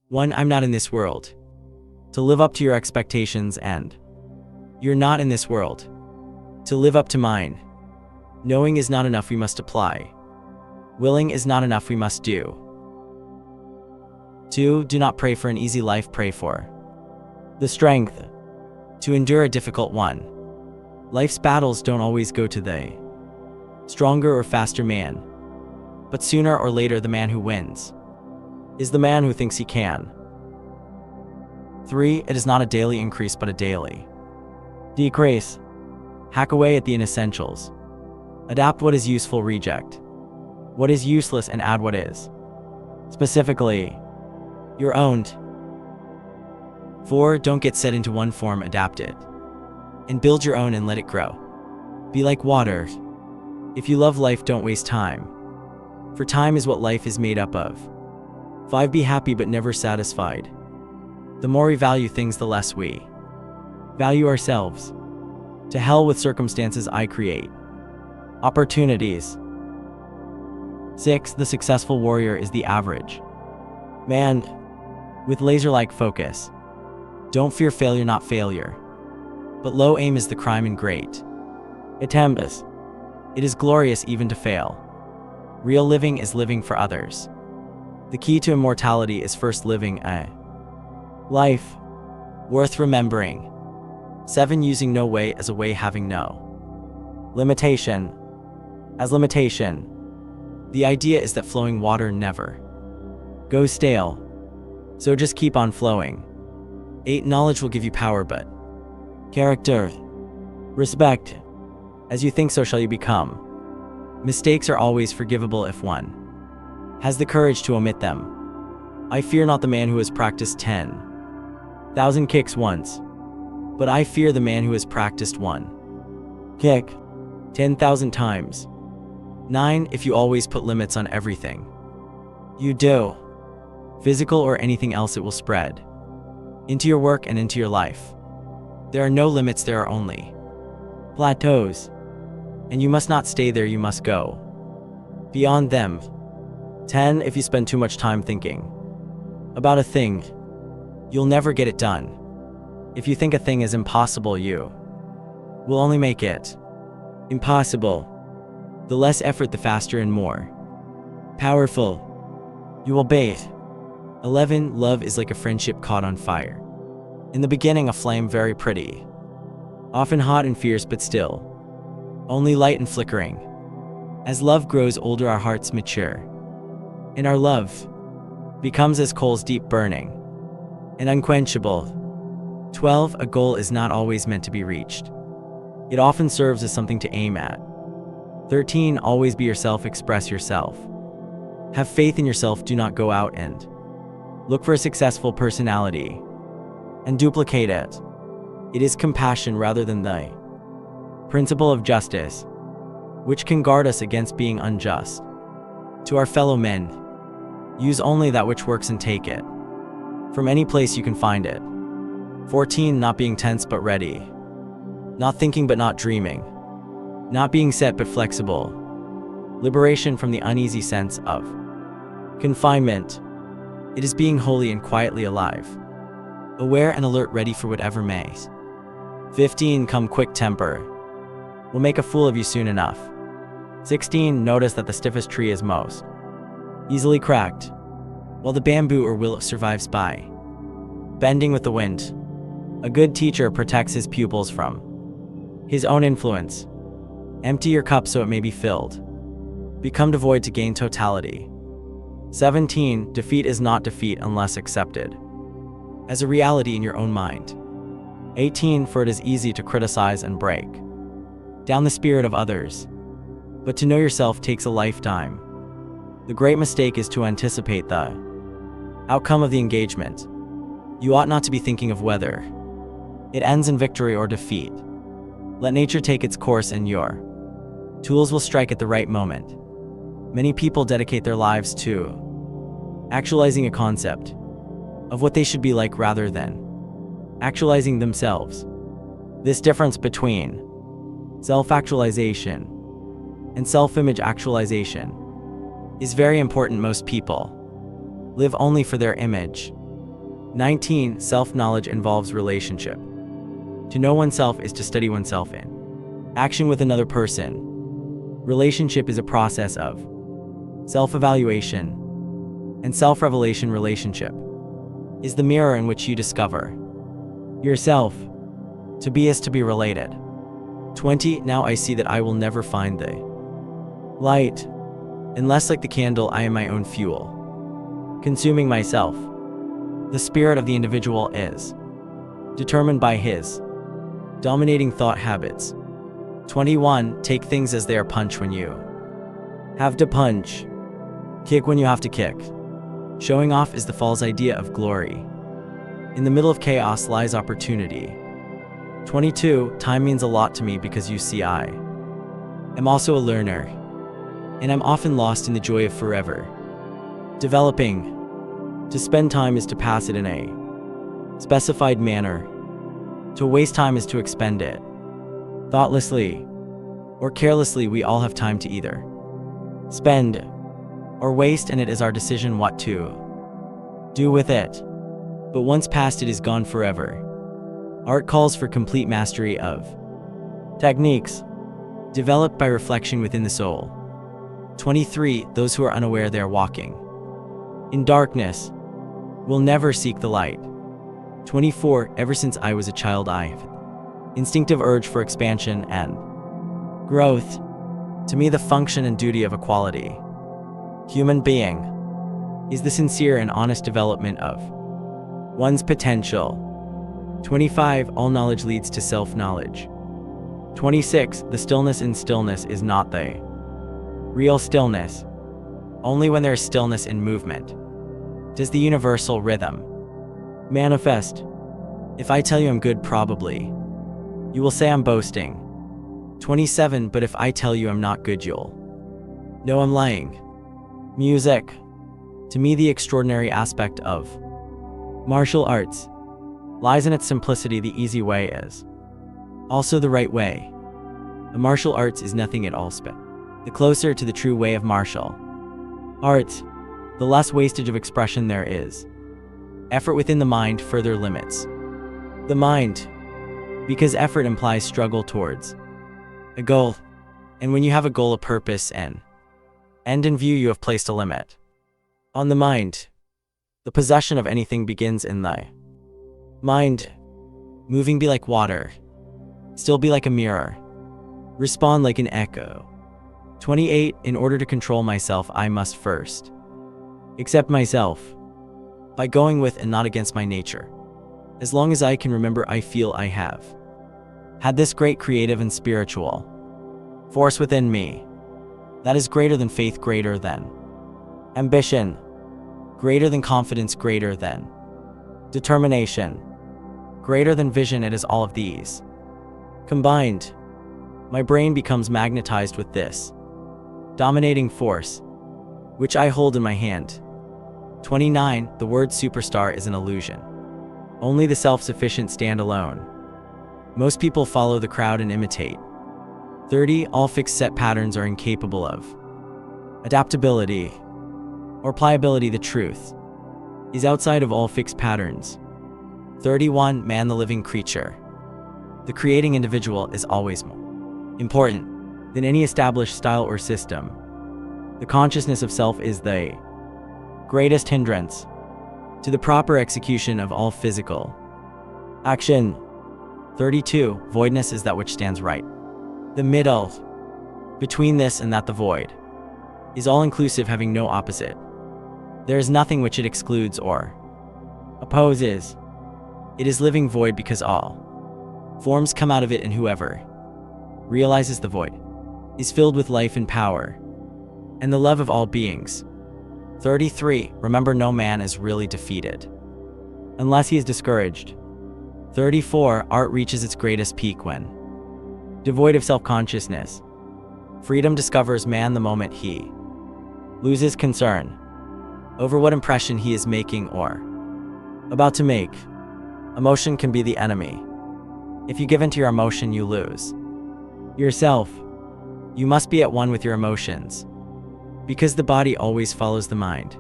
1. I'm not in this world. To live up to your expectations, and you're not in this world. To live up to mine. Knowing is not enough, we must apply. Willing is not enough, we must do. 2. Do not pray for an easy life, pray for the strength to endure a difficult one. Life's battles don't always go to the stronger or faster man, but sooner or later the man who wins is the man who thinks he can. 3. It is not a daily increase but a daily decrease. Hack away at the inessentials. Adapt what is useful, reject what is useless, and add what is specifically your own. 4. Don't get set into one form, adapt it and build your own and let it grow. Be like water. If you love life, don't waste time, for time is what life is made up of. 5. Be happy but never satisfied. The more we value things, the less we value ourselves. To hell with circumstances, I create opportunities. 6. The successful warrior is the average man with laser-like focus. Don't fear failure, not failure, but low aim is the crime in great attempts. It is glorious even to fail. Real living is living for others. The key to immortality is first living a life worth remembering. 7. Using no way as a way, having no limitation as limitation. The idea is that flowing water never goes stale, so just keep on flowing. 8. Knowledge will give you power, but character, respect. As you think, so shall you become. Mistakes are always forgivable if one has the courage to omit them. I fear not the man who has practiced 10,000 kicks once, but I fear the man who has practiced one kick 10,000 times. 9. If you always put limits on everything you do, physical or anything else, it will spread into your work and into your life. There are no limits, there are only plateaus, and you must not stay there, you must go beyond them. 10. If you spend too much time thinking about a thing, you'll never get it done. If you think a thing is impossible, you will only make it impossible. The less effort, the faster and more powerful you will be. 11. Love is like a friendship caught on fire. In the beginning, a flame very pretty, often hot and fierce, but still only light and flickering. As love grows older, our hearts mature, and our love becomes as coals, deep burning and unquenchable. 12. A goal is not always meant to be reached. It often serves as something to aim at. 13. Always be yourself, express yourself. Have faith in yourself, do not go out and look for a successful personality and duplicate it. It is compassion rather than the principle of justice which can guard us against being unjust to our fellow men. Use only that which works and take it from any place you can find it. 14. Not being tense but ready. Not thinking but not dreaming. Not being set but flexible. Liberation from the uneasy sense of confinement. It is being wholly and quietly alive, aware and alert, ready for whatever may. 15. Come quick temper will make a fool of you soon enough. 16. Notice that the stiffest tree is most easily cracked, while the bamboo or willow survives by bending with the wind. A good teacher protects his pupils from his own influence. Empty your cup so it may be filled. Become devoid to gain totality. 17. Defeat is not defeat unless accepted as a reality in your own mind. 18. For it is easy to criticize and break down the spirit of others, but to know yourself takes a lifetime. The great mistake is to anticipate the outcome of the engagement. You ought not to be thinking of whether it ends in victory or defeat. Let nature take its course and your tools will strike at the right moment. Many people dedicate their lives to actualizing a concept of what they should be like rather than actualizing themselves. This difference between self-actualization and self-image actualization is very important. Most people live only for their image, 19. Self-knowledge involves relationship. To know oneself is to study oneself in action with another person. Relationship is a process of self-evaluation and self-revelation. Relationship is the mirror in which you discover yourself. To be is to be related. 20. Now I see that I will never find the light unless, like the candle, I am my own fuel, consuming myself. The spirit of the individual is determined by his dominating thought habits. 21. Take things as they are. Punch when you have to punch. Kick when you have to kick. Showing off is the false idea of glory. In the middle of chaos lies opportunity. 22. Time means a lot to me because, you see, I am also a learner, and I'm often lost in the joy of forever developing. To spend time is to pass it in a specified manner. To waste time is to expend it thoughtlessly or carelessly. We all have time to either spend or waste, and it is our decision what to do with it. But once past, it is gone forever. Art calls for complete mastery of techniques developed by reflection within the soul. 23. Those who are unaware they are walking in darkness will never seek the light. 24. Ever since I was a child, I have instinctive urge for expansion and growth. To me, the function and duty of a quality human being is the sincere and honest development of one's potential. 25. All knowledge leads to self-knowledge. 26. The stillness in stillness is not the real stillness. Only when there is stillness in movement does the universal rhythm manifest. If I tell you I'm good, probably you will say I'm boasting. 27. But if I tell you I'm not good, you'll know I'm lying. Music. To me, the extraordinary aspect of martial arts lies in its simplicity. The easy way is also the right way. The martial arts is nothing at all spent. The closer to the true way of martial arts, the less wastage of expression there is. Effort within the mind further limits the mind, because effort implies struggle towards a goal. And when you have a goal, a purpose, and end in view, you have placed a limit on the mind. The possession of anything begins in the mind. Moving, be like water. Still, be like a mirror. Respond like an echo. 28. In order to control myself, I must first accept myself by going with and not against my nature. As long as I can remember, I feel I have had this great creative and spiritual force within me that is greater than faith, greater than ambition, greater than confidence, greater than determination, greater than vision. It is all of these combined. My brain becomes magnetized with this dominating force, which I hold in my hand. 29. The word superstar is an illusion. Only the self-sufficient stand alone. Most people follow the crowd and imitate. 30. All fixed set patterns are incapable of adaptability or pliability. The truth is outside of all fixed patterns. 31. Man, the living creature, the creating individual, is always more important than any established style or system. The consciousness of self is the greatest hindrance to the proper execution of all physical action. 32. Voidness is that which stands right the middle between this and that. The void is all-inclusive, having no opposite. There is nothing which it excludes or opposes. It is living void because all forms come out of it, and whoever realizes the void is filled with life and power and the love of all beings. 33. Remember, no man is really defeated unless he is discouraged. 34. Art reaches its greatest peak when devoid of self-consciousness. Freedom discovers man the moment he loses concern over what impression he is making or about to make. Emotion can be the enemy. If you give in to your emotion, you lose yourself. You must be at one with your emotions, because the body always follows the mind.